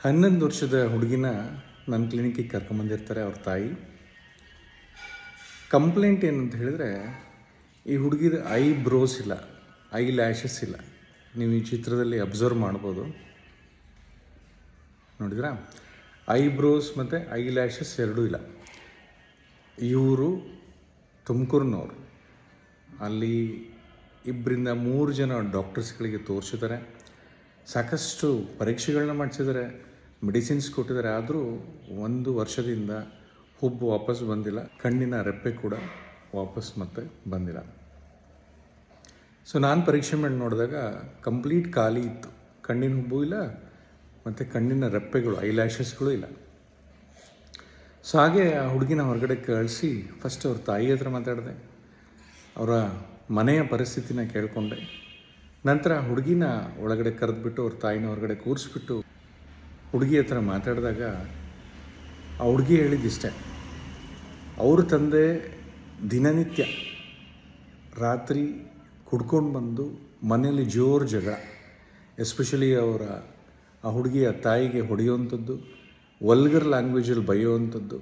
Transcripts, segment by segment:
11 ವರ್ಷದ ಹುಡುಗಿನ ನನ್ನ ಕ್ಲಿನಿಕ್ಕಿಗೆ ಕರ್ಕೊಂಬಂದಿರ್ತಾರೆ ಅವ್ರ ತಾಯಿ. ಕಂಪ್ಲೇಂಟ್ ಏನಂತ ಹೇಳಿದರೆ, ಈ ಹುಡುಗಿದ ಐಬ್ರೋಸ್ ಇಲ್ಲ, ಐ ಲ್ಯಾಶಸ್ ಇಲ್ಲ. ನೀವು ಈ ಚಿತ್ರದಲ್ಲಿ ಅಬ್ಸರ್ವ್ ಮಾಡ್ಬೋದು, ನೋಡಿದ್ರಾ? ಐಬ್ರೋಸ್ ಮತ್ತು ಐ ಲ್ಯಾಶಸ್ ಎರಡೂ ಇಲ್ಲ. ಇವರು ತುಮಕೂರಿನವರು. ಅಲ್ಲಿ 2-3 ಜನ ಡಾಕ್ಟರ್ಸ್ಗಳಿಗೆ ತೋರಿಸಿದ್ದಾರೆ, ಸಾಕಷ್ಟು ಪರೀಕ್ಷೆಗಳನ್ನ ಮಾಡಿಸಿದ್ದಾರೆ, ಮೆಡಿಸಿನ್ಸ್ ಕೊಟ್ಟಿದ್ದಾರೆ. ಆದರೂ 1 ವರ್ಷದಿಂದ ಹುಬ್ಬು ವಾಪಸ್ ಬಂದಿಲ್ಲ, ಕಣ್ಣಿನ ರೆಪ್ಪೆ ಕೂಡ ವಾಪಸ್ ಮತ್ತೆ ಬಂದಿಲ್ಲ. ಸೊ ನಾನು ಪರೀಕ್ಷೆ ಮಾಡಿ ನೋಡಿದಾಗ ಕಂಪ್ಲೀಟ್ ಖಾಲಿ ಇತ್ತು, ಕಣ್ಣಿನ ಹುಬ್ಬು ಇಲ್ಲ ಮತ್ತು ಕಣ್ಣಿನ ರೆಪ್ಪೆಗಳು ಐಲ್ಯಾಶಸ್ಗಳು ಇಲ್ಲ. ಸೊ ಹಾಗೆ ಆ ಹುಡುಗಿನ ಹೊರಗಡೆ ಕಳಿಸಿ ಫಸ್ಟ್ ಅವ್ರ ತಾಯಿ ಹತ್ರ ಮಾತಾಡಿದೆ, ಅವರ ಮನೆಯ ಪರಿಸ್ಥಿತಿನ ಕೇಳಿಕೊಂಡೆ. ನಂತರ ಹುಡುಗಿನ ಒಳಗಡೆ ಕರೆದ್ಬಿಟ್ಟು ಅವ್ರ ತಾಯಿನ ಹೊರಗಡೆ ಕೂರಿಸ್ಬಿಟ್ಟು ಹುಡುಗಿ ಹತ್ರ ಮಾತಾಡಿದಾಗ ಆ ಹುಡುಗಿ ಹೇಳಿದ್ದಿಷ್ಟೆ, ಅವ್ರ ತಂದೆ ದಿನನಿತ್ಯ ರಾತ್ರಿ ಕುಡ್ಕೊಂಡು ಬಂದು ಮನೆಯಲ್ಲಿ ಜೋರು ಜಗಳ, ಎಸ್ಪೆಷಲಿ ಆ ಹುಡುಗಿಯ ತಾಯಿಗೆ ಹೊಡೆಯುವಂಥದ್ದು, ವಲ್ಗರ್ ಲ್ಯಾಂಗ್ವೇಜಲ್ಲಿ ಬೈಯುವಂಥದ್ದು,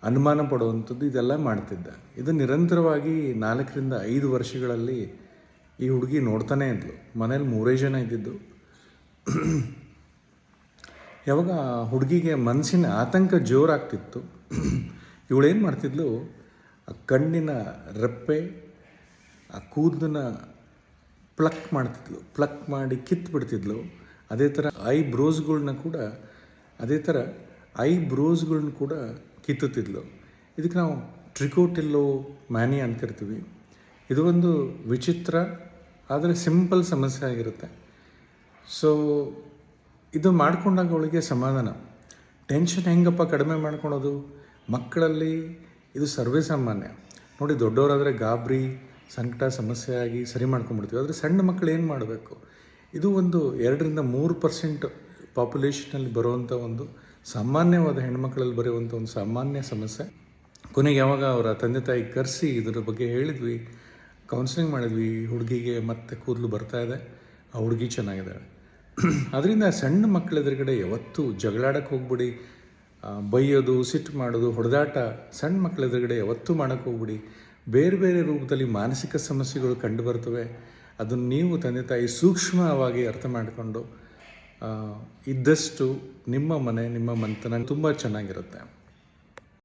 ಅನುಮಾನ ಪಡುವಂಥದ್ದು, ಇದೆಲ್ಲ ಮಾಡ್ತಿದ್ದ. ಇದು ನಿರಂತರವಾಗಿ 4-5 ವರ್ಷಗಳಲ್ಲಿ ಈ ಹುಡುಗಿ ನೋಡ್ತಾನೇ ಇದ್ಲು. ಮನೇಲಿ 3 ಜನ ಇದ್ದಿದ್ದು. ಯಾವಾಗ ಹುಡುಗಿಗೆ ಮನಸ್ಸಿನ ಆತಂಕ ಜೋರಾಗ್ತಿತ್ತು, ಇವಳೇನು ಮಾಡ್ತಿದ್ಲು, ಆ ಕಣ್ಣಿನ ರೆಪ್ಪೆ, ಆ ಕೂದಲನ್ನ ಪ್ಲಕ್ ಮಾಡ್ತಿದ್ಲು, ಪ್ಲಕ್ ಮಾಡಿ ಕಿತ್ಬಿಡ್ತಿದ್ಲು. ಅದೇ ಥರ ಐಬ್ರೋಸ್ಗಳ್ನ ಕೂಡ ಕಿತ್ತುತ್ತಿದ್ಲು. ಇದಕ್ಕೆ ನಾವು ಟ್ರಿಕೋಟಿಲ್ಲೋ ಮ್ಯಾನಿ ಅಂತಿರ್ತೀವಿ. ಇದು ಒಂದು ವಿಚಿತ್ರ ಆದರೆ ಸಿಂಪಲ್ ಸಮಸ್ಯೆ ಆಗಿರುತ್ತೆ. ಸೊ ಇದು ಮಾಡ್ಕೊಂಡಾಗ ಅವಳಿಗೆ ಸಮಾಧಾನ. ಟೆನ್ಷನ್ ಹೆಂಗಪ್ಪ ಕಡಿಮೆ ಮಾಡ್ಕೊಳೋದು? ಮಕ್ಕಳಲ್ಲಿ ಇದು ಸರ್ವೇ ಸಾಮಾನ್ಯ ನೋಡಿ. ದೊಡ್ಡವರಾದರೆ ಗಾಬರಿ, ಸಂಕಟ, ಸಮಸ್ಯೆ ಆಗಿ ಸರಿ ಮಾಡ್ಕೊಂಡ್ಬಿಡ್ತೀವಿ. ಆದರೆ ಸಣ್ಣ ಮಕ್ಕಳು ಏನು ಮಾಡಬೇಕು? ಇದು ಒಂದು 2-3% ಪಾಪ್ಯುಲೇಷನಲ್ಲಿ ಬರುವಂಥ ಒಂದು ಸಾಮಾನ್ಯವಾದ ಹೆಣ್ಮಕ್ಳಲ್ಲಿ ಬರೆಯುವಂಥ ಒಂದು ಸಾಮಾನ್ಯ ಸಮಸ್ಯೆ. ಕೊನೆಗೆ ಯಾವಾಗ ಅವರ ತಂದೆ ತಾಯಿ ಕರೆಸಿ ಇದರ ಬಗ್ಗೆ ಹೇಳಿದ್ವಿ, ಕೌನ್ಸಿಲಿಂಗ್ ಮಾಡಿದ್ವಿ, ಹುಡುಗಿಗೆ ಮತ್ತೆ ಕೂದಲು ಬರ್ತಾಯಿದೆ, ಆ ಹುಡುಗಿ ಚೆನ್ನಾಗಿದ್ದಾಳೆ. ಅದರಿಂದ ಸಣ್ಣ ಮಕ್ಕಳ ಎದುರುಗಡೆ ಯಾವತ್ತೂ ಜಗಳಾಡಕ್ಕೆ ಹೋಗ್ಬಿಡಿ, ಬೈಯೋದು, ಸಿಟ್ಟು ಮಾಡೋದು, ಹೊಡೆದಾಟ ಸಣ್ಣ ಮಕ್ಕಳ ಎದುರುಗಡೆ ಯಾವತ್ತೂ ಮಾಡೋಕ್ಕೆ ಹೋಗ್ಬಿಡಿ. ಬೇರೆ ಬೇರೆ ರೂಪದಲ್ಲಿ ಮಾನಸಿಕ ಸಮಸ್ಯೆಗಳು ಕಂಡು ಬರ್ತವೆ. ಅದನ್ನು ನೀವು ತಂದೆ ತಾಯಿ ಸೂಕ್ಷ್ಮವಾಗಿ ಅರ್ಥ ಮಾಡಿಕೊಂಡು ಇದ್ದಷ್ಟು ನಿಮ್ಮ ಮನೆ, ನಿಮ್ಮ ಮನೆತನ ತುಂಬ ಚೆನ್ನಾಗಿರುತ್ತೆ.